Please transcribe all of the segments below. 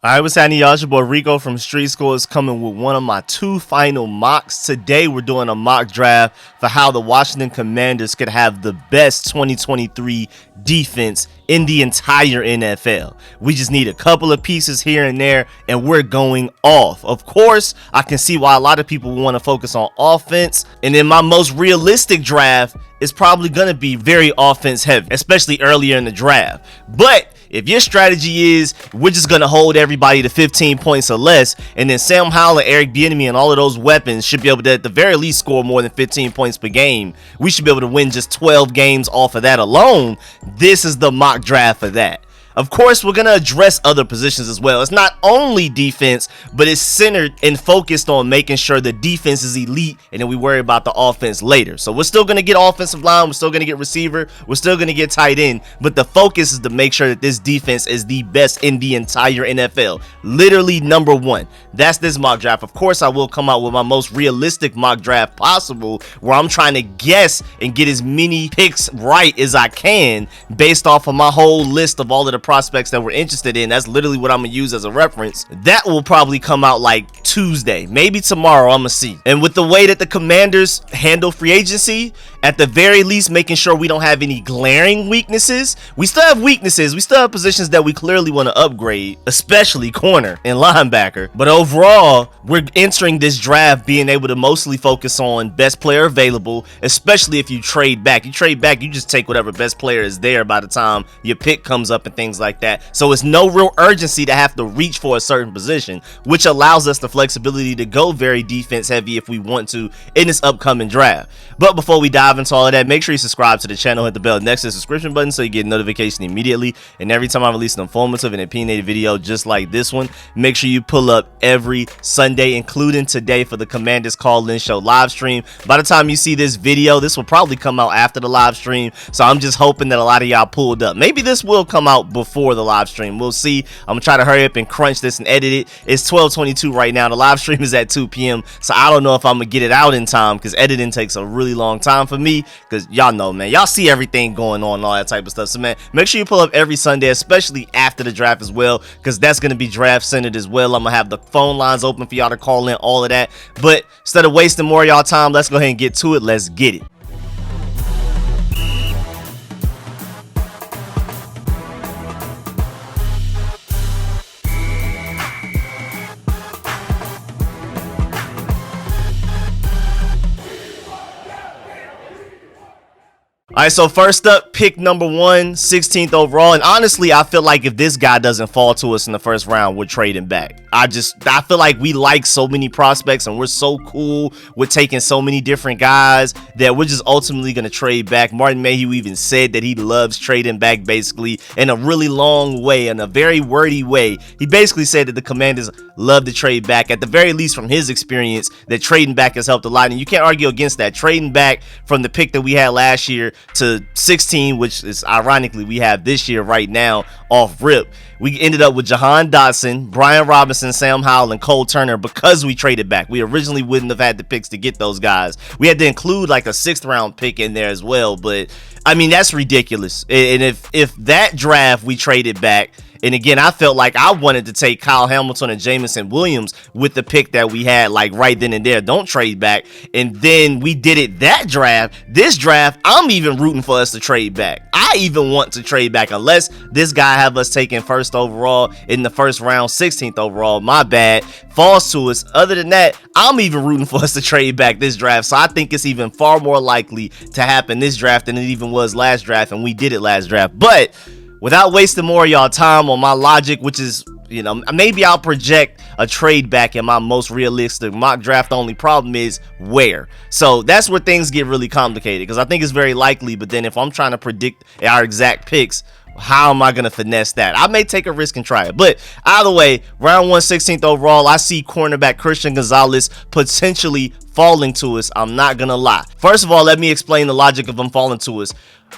Alright, what's happening, y'all? It's your boy Rico from Street Scores coming with one of my two final mocks. Today we're doing a mock draft for how the Washington Commanders could have the best 2023 defense in the entire NFL. We just need a couple of pieces here and there and we're going off. Of course, I can see why a lot of people want to focus on offense, and in my most realistic draft is probably going to be very offense heavy, especially earlier in the draft. But if your strategy is we're just going to hold everybody to 15 points or less, and then Sam Howell and Eric Bieniemy and all of those weapons should be able to at the very least score more than 15 points per game, we should be able to win just 12 games off of that alone. This is the mock draft for that. Of course, we're going to address other positions as well. It's not only defense, but it's centered and focused on making sure the defense is elite, and then we worry about the offense later. So we're still going to get offensive line, we're still going to get receiver, we're still going to get tight end, but the focus is to make sure that this defense is the best in the entire NFL. Literally number one. That's this mock draft. Of course, I will come out with my most realistic mock draft possible, where I'm trying to guess and get as many picks right as I can based off of my whole list of all of the prospects that we're interested in. That's literally what I'm gonna use as a reference. That will probably come out like Tuesday, maybe tomorrow. I'm gonna see. And with the way that the Commanders handle free agency, at the very least making sure we don't have any glaring weaknesses. We still have weaknesses, we still have positions that we clearly want to upgrade, especially corner and linebacker, but overall we're entering this draft being able to mostly focus on best player available, especially if you trade back. You just take whatever best player is there by the time your pick comes up and things like that. So it's no real urgency to have to reach for a certain position, which allows us the flexibility to go very defense heavy if we want to in this upcoming draft. But before we dive into all of that, make sure you subscribe to the channel, hit the bell next to the subscription button so you get notification immediately. And every time I release an informative and opinionated video just like this one, make sure you pull up every Sunday, including today for the Commanders Call-In Show live stream. By the time you see this video, this will probably come out after the live stream, so I'm just hoping that a lot of y'all pulled up. Maybe this will come out before the live stream. We'll see. I'm gonna try to hurry up and crunch this and edit it. It's 12:22 right now. The live stream is at 2 p.m. so I don't know if I'm gonna get it out in time because editing takes a really long time for me, because y'all know, man, y'all see everything going on and all that type of stuff. So man, make sure you pull up every Sunday, especially after the draft as well, because that's gonna be draft centered as well. I'm gonna have the phone lines open for y'all to call in, all of that. But instead of wasting more of y'all time, let's go ahead and get to it. Let's get it. Alright, so first up, pick number 1, 16th overall. And honestly, I feel like if this guy doesn't fall to us in the first round, we're trading back. I feel like we like so many prospects and we're so cool with taking so many different guys that we're just ultimately going to trade back. Martin Mayhew even said that he loves trading back, basically in a really long way, in a very wordy way. He basically said that the Commanders love to trade back, at the very least from his experience, that trading back has helped a lot. And you can't argue against that. Trading back from the pick that we had last year to 16, which is ironically we have this year right now off rip, we ended up with Jahan Dotson, Brian Robinson, Sam Howell, and Cole Turner because we traded back. We originally wouldn't have had the picks to get those guys. We had to include like a 6th round pick in there as well, but I mean, that's ridiculous. And if that draft we traded back, and again, I felt like I wanted to take Kyle Hamilton and Jamison Williams with the pick that we had like right then and there. Don't trade back. And then we did it that draft. This draft, I'm even rooting for us to trade back. I even want to trade back unless this guy have us taking 1st overall in the first round, 16th overall. My bad. Falls to us. Other than that, I'm even rooting for us to trade back this draft. So I think it's even far more likely to happen this draft than it even was last draft. And we did it last draft. But without wasting more of y'all time on my logic, which is, you know, maybe I'll project a trade back in my most realistic mock draft. The only problem is where. So that's where things get really complicated, because I think it's very likely, but then if I'm trying to predict our exact picks, how am I going to finesse that? I may take a risk and try it. But either way, round 1, 16th overall, I see cornerback Christian Gonzalez potentially falling to us. I'm not going to lie. First of all, let me explain the logic of him falling to us.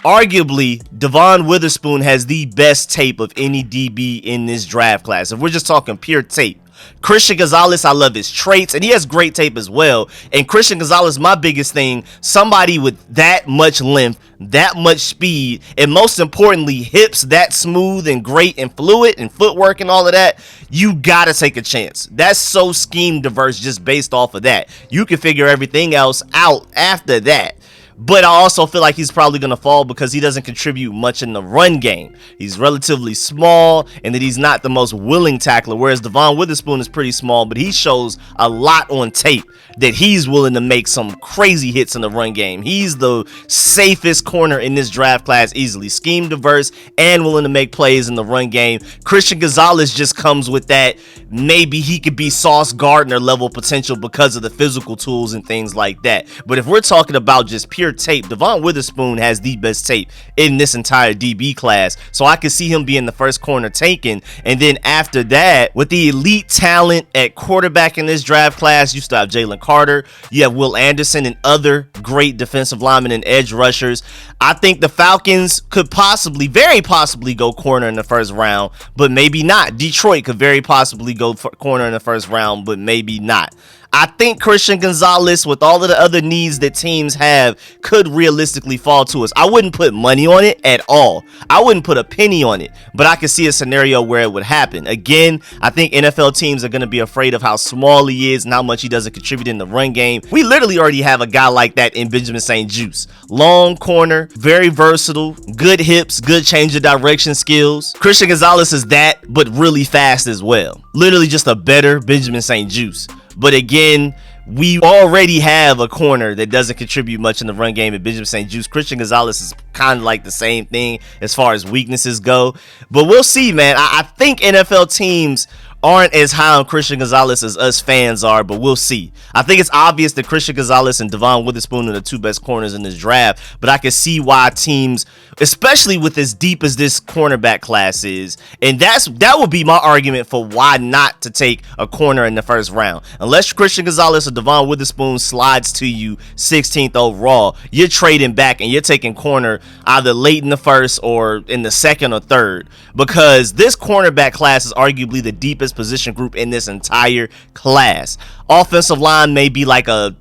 Arguably, Devon Witherspoon has the best tape of any DB in this draft class. If we're just talking pure tape, Christian Gonzalez, I love his traits, and he has great tape as well. And Christian Gonzalez, my biggest thing, somebody with that much length, that much speed, and most importantly, hips that smooth and great and fluid and footwork and all of that, you gotta take a chance. That's so scheme diverse just based off of that. You can figure everything else out after that. But I also feel like he's probably going to fall because he doesn't contribute much in the run game. He's relatively small, and that he's not the most willing tackler, whereas Devon Witherspoon is pretty small, but he shows a lot on tape that he's willing to make some crazy hits in the run game. He's the safest corner in this draft class easily. Scheme diverse and willing to make plays in the run game. Christian Gonzalez just comes with that. Maybe he could be Sauce Gardner level potential because of the physical tools and things like that. But if we're talking about just pure tape, Devon Witherspoon has the best tape in this entire DB class, so I could see him being the first corner taken. And then after that, with the elite talent at quarterback in this draft class, you still have Jalen Carter, you have Will Anderson, and other great defensive linemen and edge rushers. I think the Falcons could possibly, very possibly, go corner in the first round, but maybe not. Detroit could very possibly go for corner in the first round, but maybe not. I think Christian Gonzalez, with all of the other needs that teams have, could realistically fall to us. I wouldn't put money on it at all. I wouldn't put a penny on it, but I could see a scenario where it would happen. Again, I think NFL teams are going to be afraid of how small he is and how much he doesn't contribute in the run game. We literally already have a guy like that in Benjamin St-Juste. Long corner, very versatile, good hips, good change of direction skills. Christian Gonzalez is that, but really fast as well. Literally just a better Benjamin St-Juste. But again, we already have a corner that doesn't contribute much in the run game at Benjamin St-Juste. Christian Gonzalez is kind of like the same thing as far as weaknesses go. But we'll see, man. I think NFL teams aren't as high on Christian Gonzalez as us fans are, but we'll see. I think it's obvious that Christian Gonzalez and Devon Witherspoon are the two best corners in this draft, but I can see why teams, especially with as deep as this cornerback class is, and that would be my argument for why not to take a corner in the first round. Unless Christian Gonzalez or Devon Witherspoon slides to you 16th overall, you're trading back and you're taking corner either late in the first or in the second or third, because this cornerback class is arguably the deepest position group in this entire class. Offensive line may be like a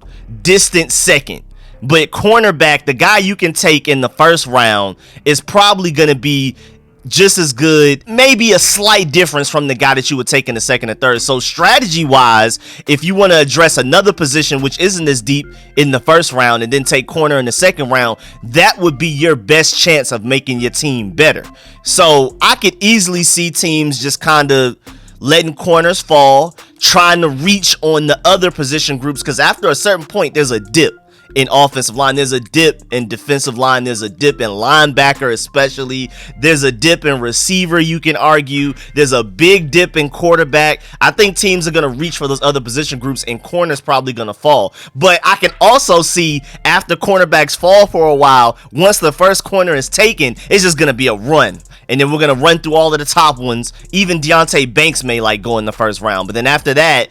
distant second, but cornerback, the guy you can take in the first round, is probably going to be just as good, maybe a slight difference from the guy that you would take in the second or third. So strategy wise, if you want to address another position which isn't as deep in the first round and then take corner in the second round, that would be your best chance of making your team better. So I could easily see teams just kind of letting corners fall, trying to reach on the other position groups, because after a certain point, there's a dip in offensive line, there's a dip in defensive line, there's a dip in linebacker especially, there's a dip in receiver, you can argue, there's a big dip in quarterback. I think teams are going to reach for those other position groups, and corner's probably going to fall. But I can also see after cornerbacks fall for a while, once the first corner is taken, it's just going to be a run. And then we're going to run through all of the top ones. Even Deonte Banks may like go in the first round. But then after that,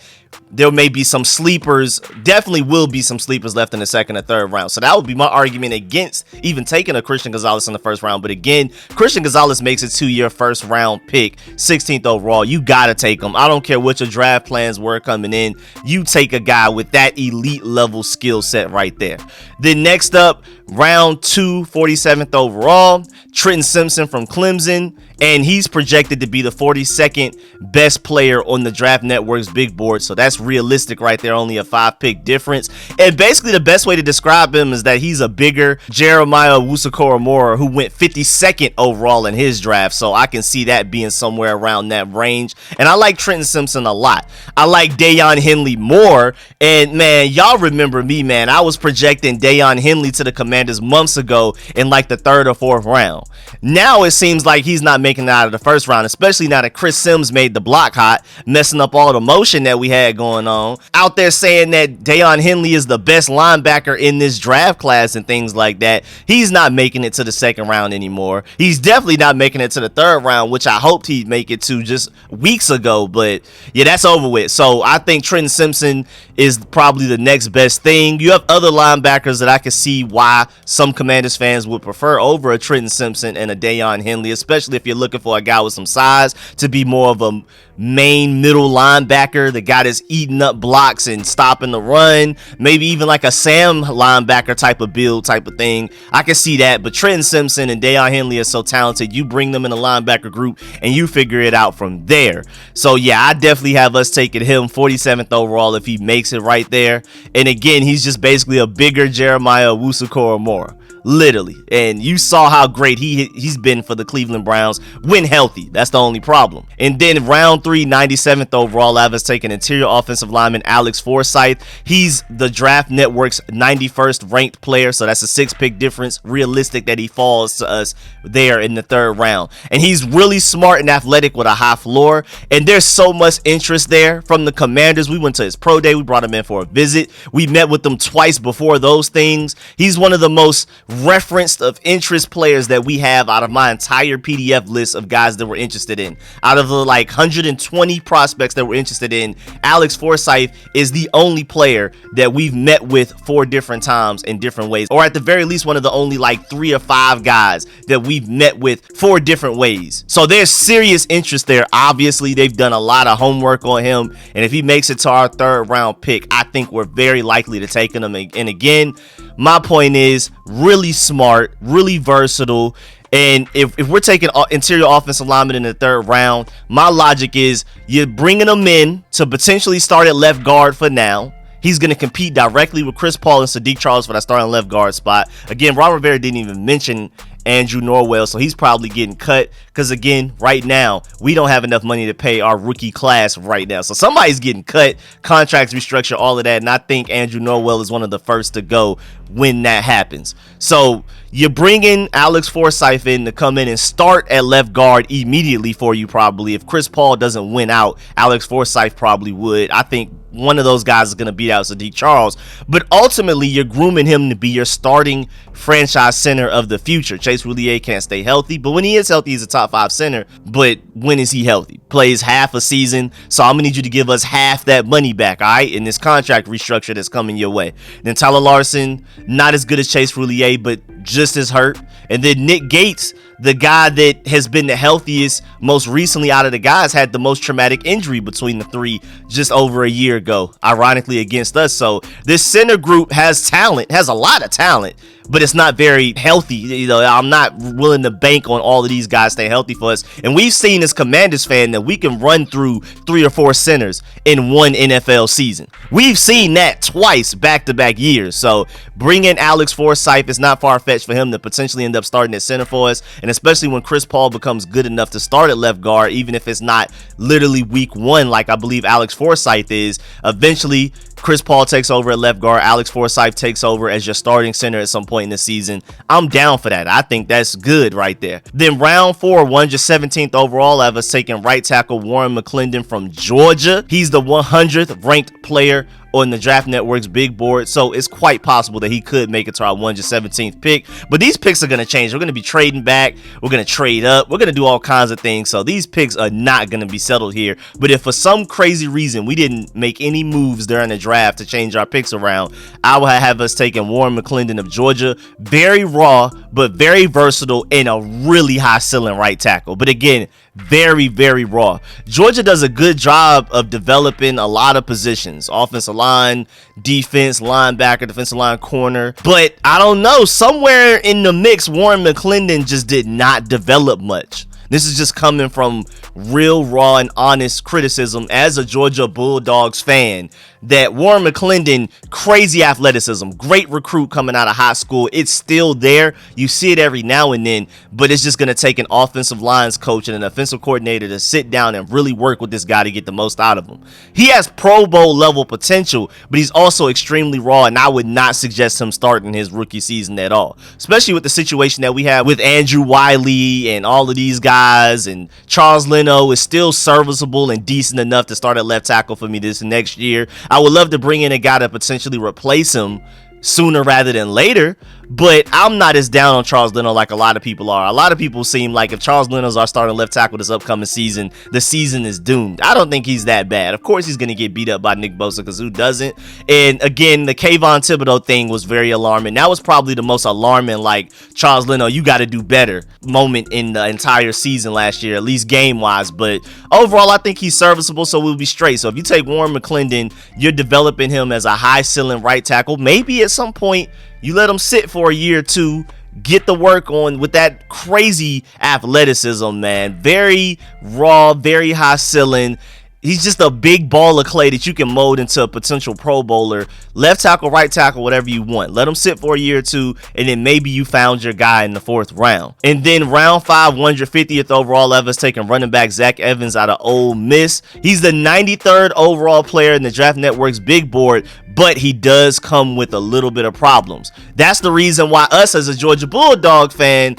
there may be some sleepers. Definitely will be some sleepers left in the second or third round. So that would be my argument against even taking a Christian Gonzalez in the first round. But again, Christian Gonzalez makes it to your first round pick, 16th overall. You got to take him. I don't care what your draft plans were coming in. You take a guy with that elite level skill set right there. Then next up, round 2, 47th overall, Trenton Simpson from Clemson. And he's projected to be the 42nd best player on the Draft Network's big board. So that's realistic right there, only a 5-pick difference. And basically the best way to describe him is that he's a bigger Jeremiah Owusu-Koramoah, who went 52nd overall in his draft. So I can see that being somewhere around that range. And I like Trenton Simpson a lot. I like Deion Henley more. And man, y'all remember me, man. I was projecting Deion Henley to the Commanders months ago in like the 3rd or 4th round. Now it seems like he's not making it out of the first round, especially now that Chris Sims made the block hot, messing up all the motion that we had going on. Out there saying that Deion Henley is the best linebacker in this draft class and things like that. He's not making it to the second round anymore. He's definitely not making it to the third round, which I hoped he'd make it to just weeks ago. But yeah, that's over with. So I think Trenton Simpson is probably the next best thing. You have other linebackers that I can see why some Commanders fans would prefer over a Trenton Simpson and a Deion Henley, especially if you're looking for a guy with some size to be more of a main middle linebacker, the guy that's eating up blocks and stopping the run, maybe even like a Sam linebacker type of build type of thing. I can see that, but Trenton Simpson and Deion Henley are so talented. You bring them in a linebacker group and you figure it out from there. So yeah, I definitely have us taking him 47th overall if he makes it right there. And again, he's just basically a bigger Jeremiah Owusu-Koramoah. Literally. And you saw how great he's been for the Cleveland Browns when healthy. That's the only problem. And then round 3, 97th overall, I have us taking interior offensive lineman Alex Forsyth. He's the Draft Network's 91st ranked player, so that's a 6-pick difference. Realistic that he falls to us there in the 3rd round. And he's really smart and athletic with a high floor, and there's so much interest there from the Commanders. We went to his pro day. We brought him in for a visit. We met with him twice before those things. He's one of the most referenced of interest players that we have out of my entire PDF list of guys that we're interested in. Out of the like 120 prospects that we're interested in, Alex Forsyth is the only player that we've met with 4 different times in different ways, or at the very least one of the only like 3 or 5 guys that we've met with 4 different ways. So there's serious interest there. Obviously they've done a lot of homework on him, and if he makes it to our 3rd round pick, I think we're very likely to take him. And again, my point is really smart, really versatile. And if we're taking interior offensive lineman in the 3rd round, my logic is you're bringing him in to potentially start at left guard for now. He's going to compete directly with Chris Paul and Sadiq Charles for that starting left guard spot. Again, Ron Rivera didn't even mention Andrew Norwell, so he's probably getting cut because, again, right now, we don't have enough money to pay our rookie class right now. So somebody's getting cut, contracts restructure, all of that, and I think Andrew Norwell is one of the first to go when that happens. So you're bringing Alex Forsyth in to come in and start at left guard immediately for you probably. If Chris Paul doesn't win out, Alex Forsyth probably would. I think one of those guys is going to beat out Sadiq Charles, but ultimately you're grooming him to be your starting franchise center of the future. Chase Roulier can't stay healthy, but when he is healthy, he's a top 5 center. But when is he healthy? Plays half a season, so I'm gonna need you to give us half that money back, all right, in this contract restructure that's coming your way. Then Tyler Larson, not as good as Chase Roulier, but just as hurt. And then Nick Gates, the guy that has been the healthiest most recently out of the guys, had the most traumatic injury between the 3 just over a year ago, ironically against us. So this center group has talent, has a lot of talent, but it's not very healthy. You know, I'm not willing to bank on all of these guys stay healthy for us. And we've seen as Commanders fan that we can run through 3 or 4 centers in one NFL season. We've seen that twice back-to-back years. So bringing Alex Forsyth is not far-fetched for him to potentially end up starting at center for us. And especially when Chris Paul becomes good enough to start at left guard, even if it's not literally week 1 like I believe Alex Forsyth is, eventually Chris Paul takes over at left guard, Alex Forsyth takes over as your starting center at some point in the season. I'm down for that. I think that's good right there. Then round 4, 117th overall, I have us taking right tackle Warren McClendon from Georgia. He's the 100th ranked player on the Draft Network's big board, so it's quite possible that he could make it to our 117th pick. But these picks are going to change. We're going to be trading back. We're going to trade up. We're going to do all kinds of things. So these picks are not going to be settled here. But if for some crazy reason we didn't make any moves during the draft to change our picks around, I will have us taking Warren McClendon of Georgia. Very raw, but very versatile and a really high ceiling right tackle. But again, very, very raw. Georgia does a good job of developing a lot of positions. Offensive line, defense, linebacker, defensive line, corner. But I don't know, somewhere in the mix, Warren McClendon just did not develop much. This is just coming from real, raw, and honest criticism as a Georgia Bulldogs fan, that Warren McClendon, crazy athleticism, great recruit coming out of high school. It's still there. You see it every now and then, but it's just going to take an offensive lines coach and an offensive coordinator to sit down and really work with this guy to get the most out of him. He has Pro Bowl level potential, but he's also extremely raw, and I would not suggest him starting his rookie season at all, especially with the situation that we have with Andrew Wiley and all of these guys, and Charles Leno is still serviceable and decent enough to start at left tackle for me this next year. I would love to bring in a guy to potentially replace him sooner rather than later, but I'm not as down on Charles Leno like a lot of people are. A lot of people seem like if Charles Leno's our starting left tackle this upcoming season, the season is doomed. I don't think he's that bad. Of course he's going to get beat up by Nick Bosa, because who doesn't? And again, the Kayvon Thibodeau thing was very alarming. That was probably the most alarming, like, Charles Leno, you got to do better moment in the entire season last year, at least game-wise. But overall, I think he's serviceable, so we'll be straight. So if you take Warren McClendon, you're developing him as a high-ceiling right tackle. Maybe at some point you let him sit for a year or two, get the work on with that crazy athleticism, man. Very raw, very high ceiling. He's just a big ball of clay that you can mold into a potential Pro Bowler. Left tackle, right tackle, whatever you want. Let him sit for a year or two, and then maybe you found your guy in the 4th round. And then round 5, 150th overall, Evans taking running back Zach Evans out of Ole Miss. He's the 93rd overall player in the Draft Network's big board, but he does come with a little bit of problems. That's the reason why us as a Georgia Bulldog fan,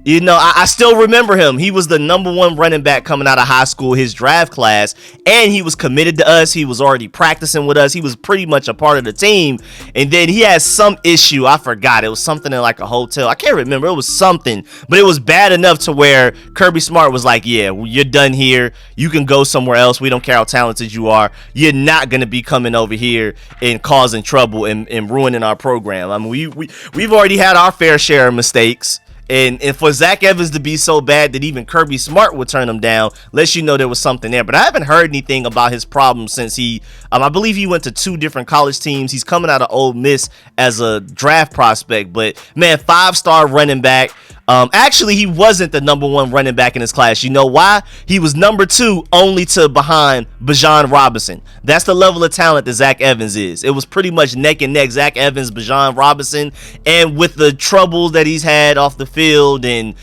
you know, I still remember him. He was the #1 running back coming out of high school, his draft class, and he was committed to us. He was already practicing with us. He was pretty much a part of the team. And then he had some issue. I forgot. It was something in like a hotel. I can't remember. It was something, but it was bad enough to where Kirby Smart was like, yeah, you're done here. You can go somewhere else. We don't care how talented you are. You're not going to be coming over here and causing trouble and ruining our program. I mean, we've already had our fair share of mistakes. And for Zach Evans to be so bad that even Kirby Smart would turn him down, lets you know there was something there. But I haven't heard anything about his problems since I believe he went to 2 different college teams. He's coming out of Ole Miss as a draft prospect. But, man, 5-star running back. Actually, he wasn't the #1 running back in his class. You know why? He was #2 only to behind Bijan Robinson. That's the level of talent that Zach Evans is. It was pretty much neck and neck, Zach Evans, Bijan Robinson. And with the troubles that he's had off the field, and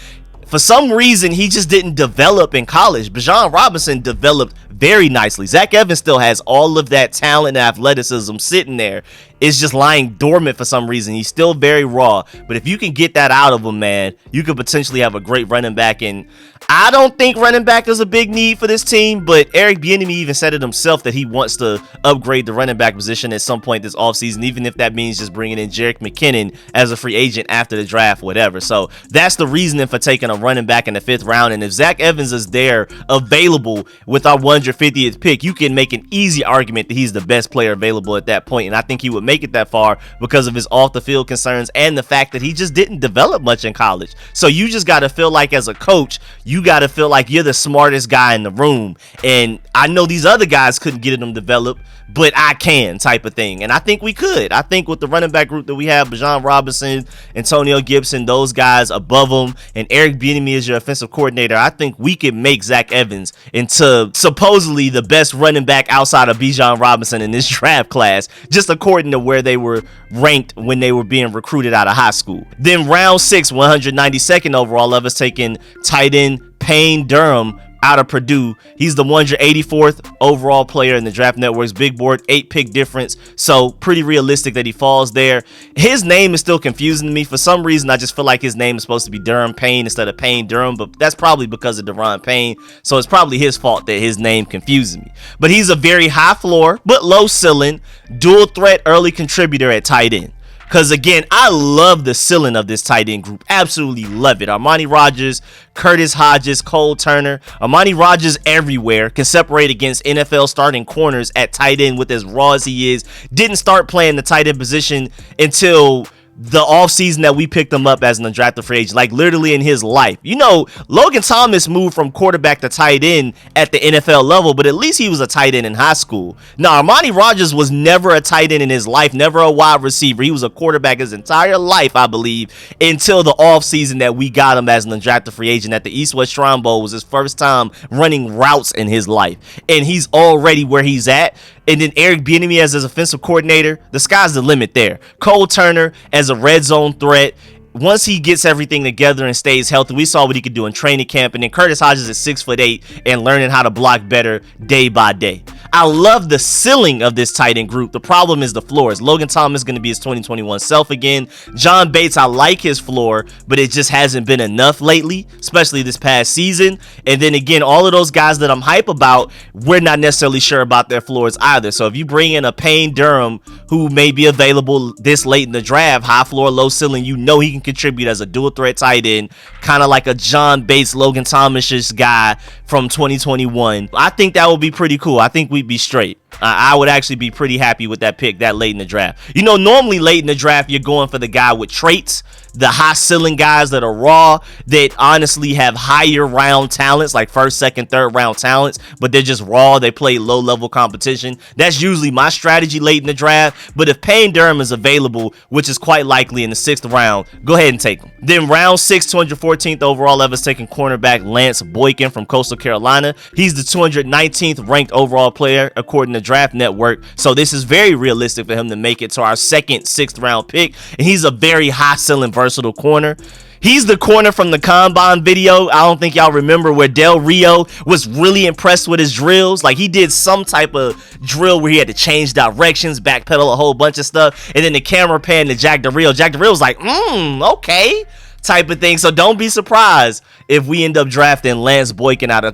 for some reason, he just didn't develop in college. Bijan Robinson developed very nicely. Zach Evans still has all of that talent and athleticism sitting there. It's just lying dormant for some reason. He's still very raw. But if you can get that out of him, man, you could potentially have a great running back. And I don't think running back is a big need for this team, but Eric Bieniemy even said it himself that he wants to upgrade the running back position at some point this offseason, even if that means just bringing in Jerick McKinnon as a free agent after the draft, whatever. So that's the reasoning for taking a running back in the 5th round. And if Zach Evans is there available with our 150th pick, you can make an easy argument that he's the best player available at that point. And I think he would make it that far because of his off the field concerns and the fact that he just didn't develop much in college. So you just got to feel like, as a coach, you got to feel like you're the smartest guy in the room. And I know these other guys couldn't get them developed, but I can, type of thing. And I think we could. I think with the running back group that we have, Bijan Robinson, Antonio Gibson, those guys above them, and Eric Bieniemy as your offensive coordinator, I think we could make Zach Evans into supposedly the best running back outside of Bijan Robinson in this draft class, just according to where they were ranked when they were being recruited out of high school. Then round 6, 192nd overall, of us taking tight end Payne Durham out of Purdue. He's the 184th overall player in the Draft Network's big board, 8-pick difference. So pretty realistic that he falls there. His name is still confusing to me. For some reason, I just feel like his name is supposed to be Durham Payne instead of Payne Durham, but that's probably because of Deron Payne. So it's probably his fault that his name confuses me. But he's a very high floor, but low ceiling, dual threat early contributor at tight end. Because, again, I love the ceiling of this tight end group. Absolutely love it. Armani Rogers, Curtis Hodges, Cole Turner. Armani Rogers everywhere. Can separate against NFL starting corners at tight end with as raw as he is. Didn't start playing the tight end position until the offseason that we picked him up as an undrafted free agent, like literally in his life. You know, Logan Thomas moved from quarterback to tight end at the NFL level, but at least he was a tight end in high school. Now, Armani Rogers was never a tight end in his life, never a wide receiver. He was a quarterback his entire life, I believe, until the offseason that we got him as an undrafted free agent at the East-West Shrine Bowl. Was his first time running routes in his life, and he's already where he's at. And then Eric Bieniemy as his offensive coordinator, the sky's the limit there. Cole Turner as a red zone threat. Once he gets everything together and stays healthy, we saw what he could do in training camp. And then Curtis Hodges at 6'8" and learning how to block better day by day. I love the ceiling of this tight end group. The problem is the floor. Is Logan Thomas going to be his 2021 self again? John Bates, I like his floor, but it just hasn't been enough lately, especially this past season. And then again, all of those guys that I'm hype about, we're not necessarily sure about their floors either. So if you bring in a Payne Durham who may be available this late in the draft, high floor, low ceiling, you know he can contribute as a dual threat tight end, kind of like a John Bates, Logan Thomas-ish guy from 2021. I think that would be pretty cool. I think we'd be straight. I would actually be pretty happy with that pick that late in the draft. You know, normally late in the draft, you're going for the guy with traits, the high ceiling guys that are raw, that honestly have higher round talents, like first, second, third round talents, but they're just raw. They play low level competition. That's usually my strategy late in the draft. But if Payne Durham is available, which is quite likely in the 6th round, go ahead and take him. Then round 6, 214th overall, Evans taking cornerback Lance Boykin from Coastal Carolina. He's the 219th ranked overall player according to Draft Network, so this is very realistic for him to make it to our second 6th round pick, and he's a very high ceiling versatile corner. He's the corner from the Combine video. I don't think y'all remember where Del Rio was really impressed with his drills. Like, he did some type of drill where he had to change directions, backpedal a whole bunch of stuff, and then the camera panned to Jack Del Rio. Jack Del Rio was like, okay, type of thing. So don't be surprised if we end up drafting Lance Boykin out of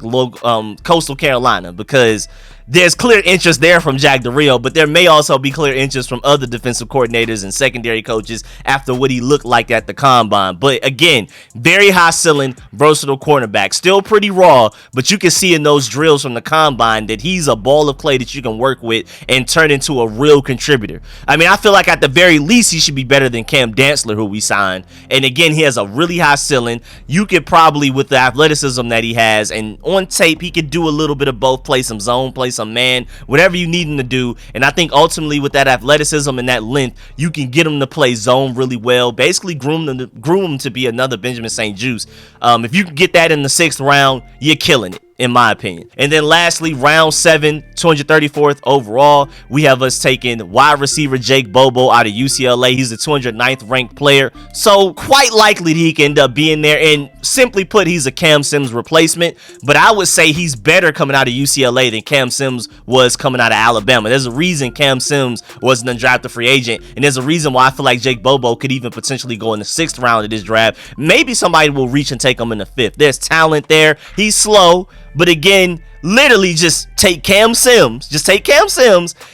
Coastal Carolina, because there's clear interest there from Jack Del Rio, but there may also be clear interest from other defensive coordinators and secondary coaches after what he looked like at the Combine. But again, very high ceiling, versatile cornerback. Still pretty raw, but you can see in those drills from the Combine that he's a ball of clay that you can work with and turn into a real contributor. I mean, I feel like at the very least he should be better than Cam Dantzler, who we signed. And again, he has a really high ceiling. You could probably, with the athleticism that he has, and on tape, he could do a little bit of both, play some zone, play some man, whatever you need him to do. And I think ultimately with that athleticism and that length, you can get him to play zone really well, basically groom him to be another Benjamin St-Juste. If you can get that in the 6th round, you're killing it, in my opinion. And then lastly, round 7, 234th overall, we have us taking wide receiver Jake Bobo out of UCLA. He's the 209th ranked player, so quite likely that he can end up being there. And simply put, he's a Cam Sims replacement, but I would say he's better coming out of UCLA than Cam Sims was coming out of Alabama. There's a reason Cam Sims wasn't an undrafted free agent, and there's a reason why I feel like Jake Bobo could even potentially go in the 6th round of this draft. Maybe somebody will reach and take him in the 5th. There's talent there. He's slow, but again, literally just take Cam Sims,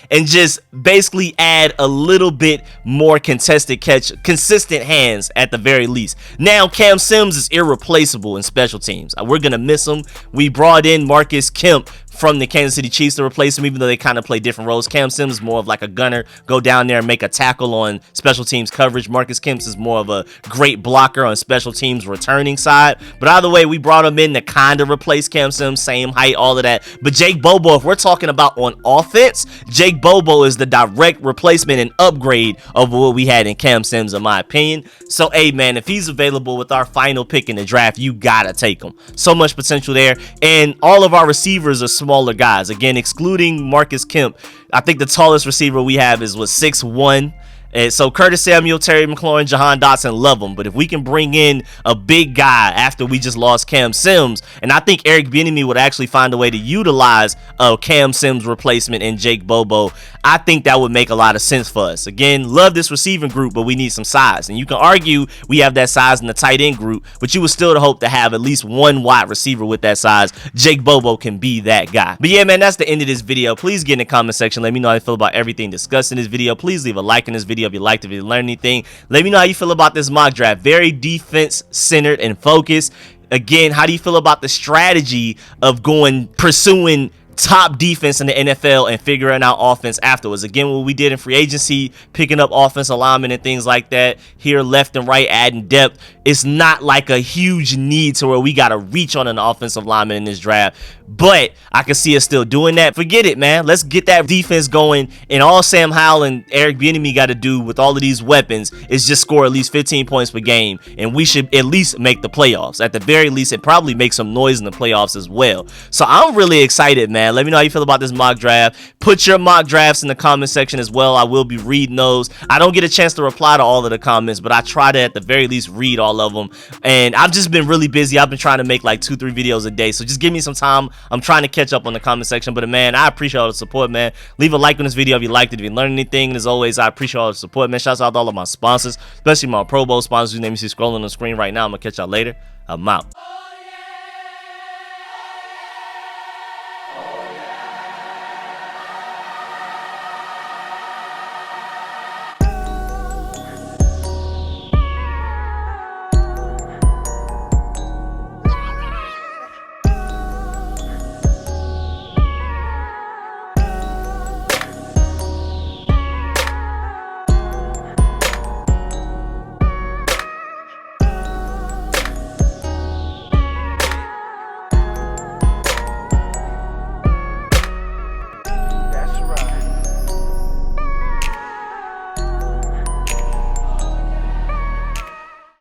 and just basically add a little bit more contested catch, consistent hands at the very least. Now, Cam Sims is irreplaceable in special teams. We're going to miss him. We brought in Marcus Kemp from the Kansas City Chiefs to replace him, even though they kind of play different roles. Cam Sims is more of like a gunner, go down there and make a tackle on special teams coverage. Marcus Kemp is more of a great blocker on special teams returning side. But either way, we brought him in to kind of replace Cam Sims, same height, all of that. But Jake Bobo, if we're talking about on offense, Jake Bobo is the direct replacement and upgrade of what we had in Cam Sims, in my opinion. So, hey, man, if he's available with our final pick in the draft, you gotta take him. So much potential there. And all of our receivers are smaller guys. Again, excluding Marcus Kemp, I think the tallest receiver we have is 6'1". And so Curtis Samuel, Terry McLaurin, Jahan Dotson, love them. But if we can bring in a big guy after we just lost Cam Sims, and I think Eric Bieniemy would actually find a way to utilize a Cam Sims replacement in Jake Bobo, I think that would make a lot of sense for us. Again, love this receiving group, but we need some size. And you can argue we have that size in the tight end group, but you would still hope to have at least one wide receiver with that size. Jake Bobo can be that guy. But yeah, man, that's the end of this video. Please get in the comment section. Let me know how you feel about everything discussed in this video. Please leave a like in this video if you liked it, if you learned anything. Let me know how you feel about this mock draft. Very defense centered and focused. Again, how do you feel about the strategy of pursuing top defense in the NFL and figuring out offense afterwards? Again, what we did in free agency, picking up offense alignment and things like that, here left and right, adding depth. It's not like a huge need to where we got to reach on an offensive lineman in this draft, but I can see us still doing that. Forget it, man. Let's get that defense going, and all Sam Howell and Eric Bieniemy got to do with all of these weapons is just score at least 15 points per game, and we should at least make the playoffs. At the very least, and probably make some noise in the playoffs as well. So I'm really excited, man. Let me know how you feel about this mock draft. Put your mock drafts in the comment section as well. I will be reading those. I don't get a chance to reply to all of the comments, but I try to at the very least read all all of them. And I've just been really busy. I've been trying to make like 2-3 videos a day. So just give me some time. I'm trying to catch up on the comment section. But man, I appreciate all the support, man. Leave a like on this video if you liked it, if you learned anything. And as always, I appreciate all the support, man. Shouts out to all of my sponsors, especially my Pro Bowl sponsors whose name you see scrolling on the screen right now. I'm gonna catch y'all later. I'm out.